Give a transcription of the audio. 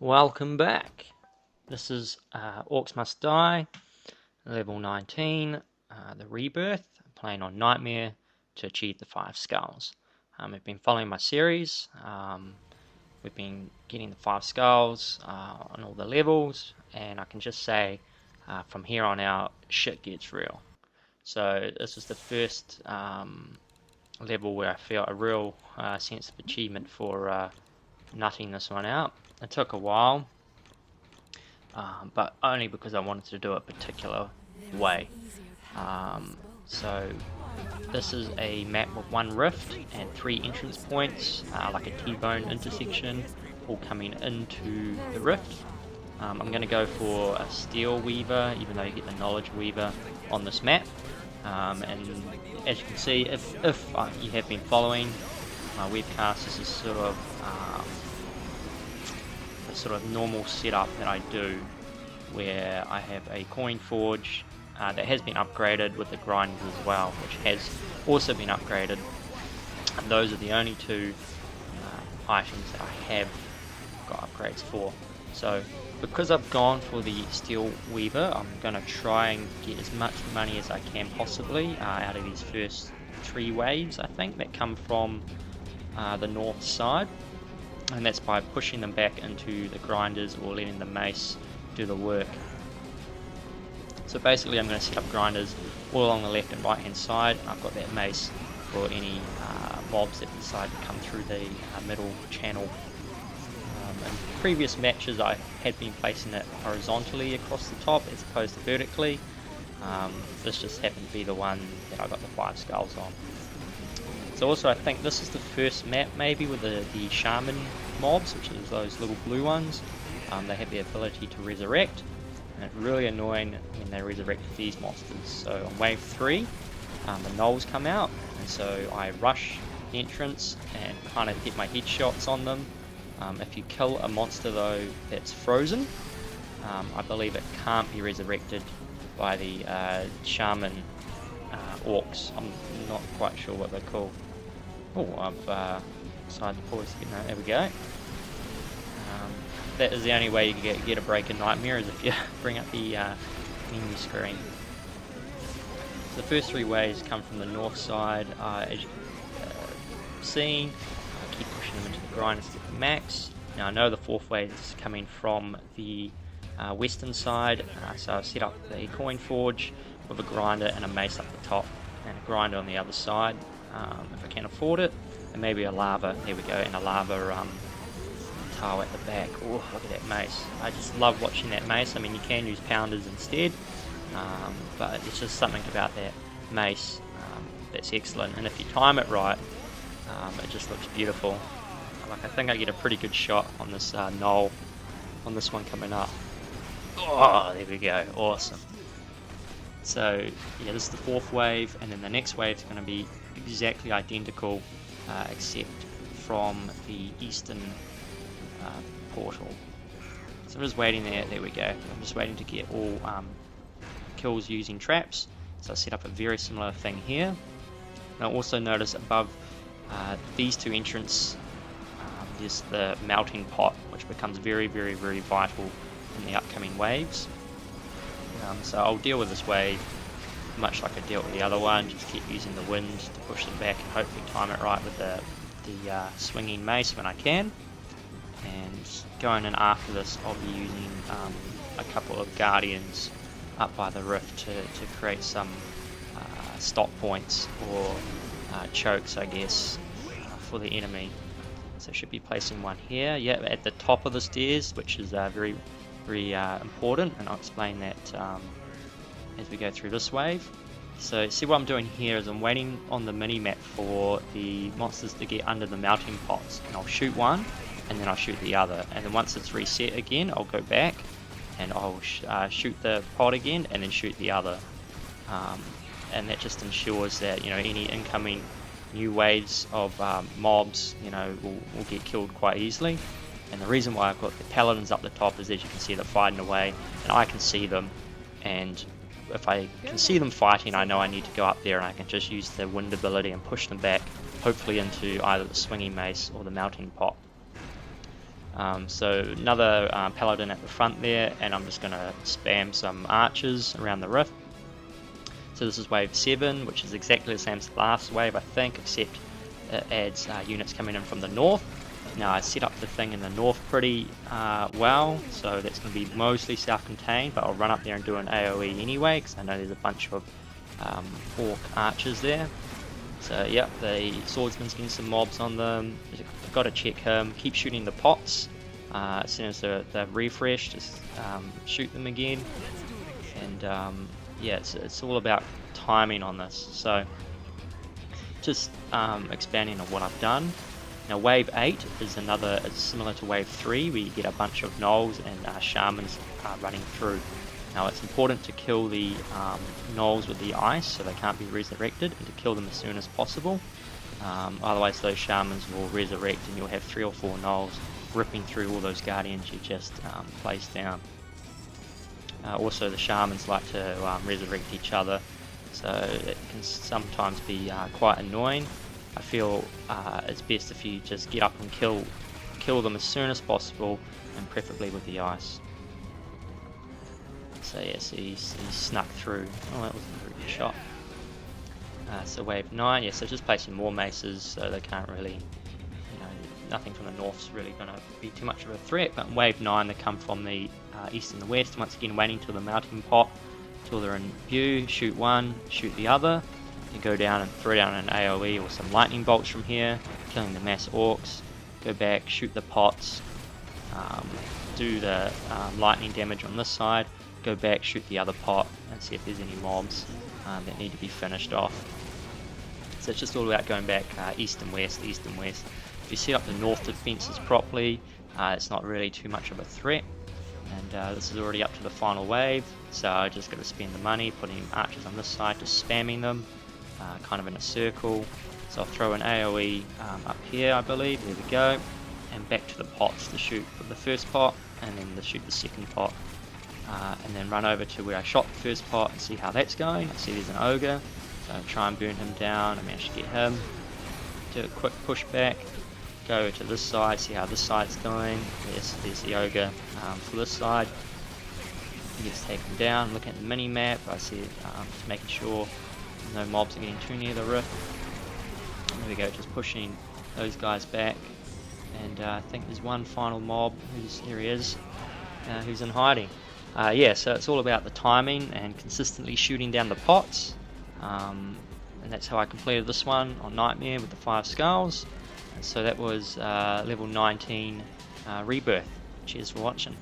Welcome back. This is Orcs Must Die, level 19, the Rebirth, playing on Nightmare to achieve the 5 skulls. We've been following my series. We've been getting the 5 skulls on all the levels, and I can just say from here on out, shit gets real. So this is the first level where I felt a real sense of achievement for nutting this one out. It took a while, but only because I wanted to do it a particular way. So this is a map with 1 rift and 3 entrance points, like a T-bone intersection, all coming into the rift. I'm going to go for a steel weaver, even though you get the knowledge weaver on this map. And as you can see, if you have been following my webcast, this is sort of the sort of normal setup that I do, where I have a coin forge that has been upgraded with the grinders as well, which has also been upgraded, and those are the only 2 items that I have got upgrades for. So because I've gone for the steel weaver, I'm going to try and get as much money as I can possibly out of these first 3 waves, I think, that come from the north side. And that's by pushing them back into the grinders or letting the mace do the work. So basically I'm going to set up grinders all along the left and right hand side. I've got that mace for any mobs that decide to come through the middle channel. In previous matches I had been placing it horizontally across the top as opposed to vertically. This just happened to be the one that I got the 5 skulls on. So also I think this is the first map maybe with the shaman mobs, which is those little blue ones. They have the ability to resurrect, and it's really annoying when they resurrect these monsters. So on wave 3, the gnolls come out, and so I rush the entrance and kind of get my headshots on them. If you kill a monster though that's frozen, I believe it can't be resurrected by the shaman orcs. I'm not quite sure what they're called. Oh, I've decided to pause again. There we go. That is the only way you can get a break in Nightmare, is if you bring up the menu screen. So the first 3 waves come from the north side, as you can see. I keep pushing them into the grinders to get the max. Now I know the 4th wave is coming from the western side, so I've set up the coin forge with a grinder and a mace up the top, and a grinder on the other side, if I can afford it, and maybe a lava, there we go, and a lava tile at the back. Oh, look at that mace. I just love watching that mace. I mean, you can use pounders instead, but it's just something about that mace that's excellent, and if you time it right, it just looks beautiful. Like, I think I get a pretty good shot on this gnoll, on this one coming up. Oh, there we go, awesome. So yeah, this is the 4th wave, and then the next wave is going to be exactly identical, except from the eastern portal. So I'm just waiting there we go. I'm just waiting to get all kills using traps. So I set up a very similar thing here. And I also notice above these 2 entrances, there's the melting pot, which becomes very, very, very vital in the upcoming waves. So I'll deal with this wave much like I dealt with the other one, just keep using the wind to push them back and hopefully time it right with the swinging mace when I can. And going in after this, I'll be using a couple of guardians up by the rift to create some stop points or chokes, I guess, for the enemy. So I should be placing one here, yeah, at the top of the stairs, which is very, very important, and I'll explain that as we go through this wave. So see what I'm doing here is I'm waiting on the mini-map for the monsters to get under the melting pots, and I'll shoot one and then I'll shoot the other, and then once it's reset again I'll go back and I'll shoot the pot again and then shoot the other, and that just ensures that, you know, any incoming new waves of mobs, you know, will get killed quite easily. And the reason why I've got the paladins up the top is, as you can see, they're fighting away and I can see them, and if I can see them fighting, I know I need to go up there and I can just use the wind ability and push them back, hopefully into either the swinging mace or the melting pot. So another paladin at the front there, and I'm just going to spam some archers around the rift. So this is wave 7, which is exactly the same as the last wave, I think, except it adds units coming in from the north. Now I set up the thing in the north pretty well, so that's going to be mostly self-contained, but I'll run up there and do an AoE anyway, because I know there's a bunch of orc archers there. So yeah, the swordsman's getting some mobs on them. I've got to check him. Keep shooting the pots. As soon as they're refreshed, just shoot them again. And yeah, it's all about timing on this. So just expanding on what I've done. Now wave 8 is similar to wave 3, where you get a bunch of gnolls and shamans running through. Now it's important to kill the gnolls with the ice, so they can't be resurrected, and to kill them as soon as possible. Otherwise those shamans will resurrect and you'll have 3 or 4 gnolls ripping through all those guardians you just placed down. Also the shamans like to resurrect each other, so it can sometimes be quite annoying. I feel it's best if you just get up and kill them as soon as possible, and preferably with the ice. So yes, he's snuck through. Oh, that wasn't a very good shot. So wave 9, yeah, so just placing more maces, so they can't really, nothing from the north's really going to be too much of a threat. But in wave 9 they come from the east and the west, once again waiting till the melting pot, till they're in view, shoot one, shoot the other, and go down and throw down an AoE or some lightning bolts from here, killing the mass orcs, go back, shoot the pots, do the lightning damage on this side, go back, shoot the other pot, and see if there's any mobs that need to be finished off. So it's just all about going back east and west, east and west. If you set up the north defences properly, it's not really too much of a threat. And this is already up to the final wave, so I just got to spend the money putting archers on this side, just spamming them, kind of in a circle. So I'll throw an AoE up here, I believe, there we go, and back to the pots to shoot the first pot, and then to shoot the second pot. And then run over to where I shot the first pot and see how that's going. I see there's an ogre, so try and burn him down. I managed to get him. Do a quick push back, go to this side, see how this side's going. There's the ogre for this side. He gets taken down. Look at the mini map. I see just making sure no mobs are getting too near the rift. There we go, just pushing those guys back. And I think there's one final mob. Here he is, who's in hiding. Yeah, so it's all about the timing and consistently shooting down the pots, and that's how I completed this one on Nightmare with the 5 skulls. And so that was level 19 Rebirth. Cheers for watching.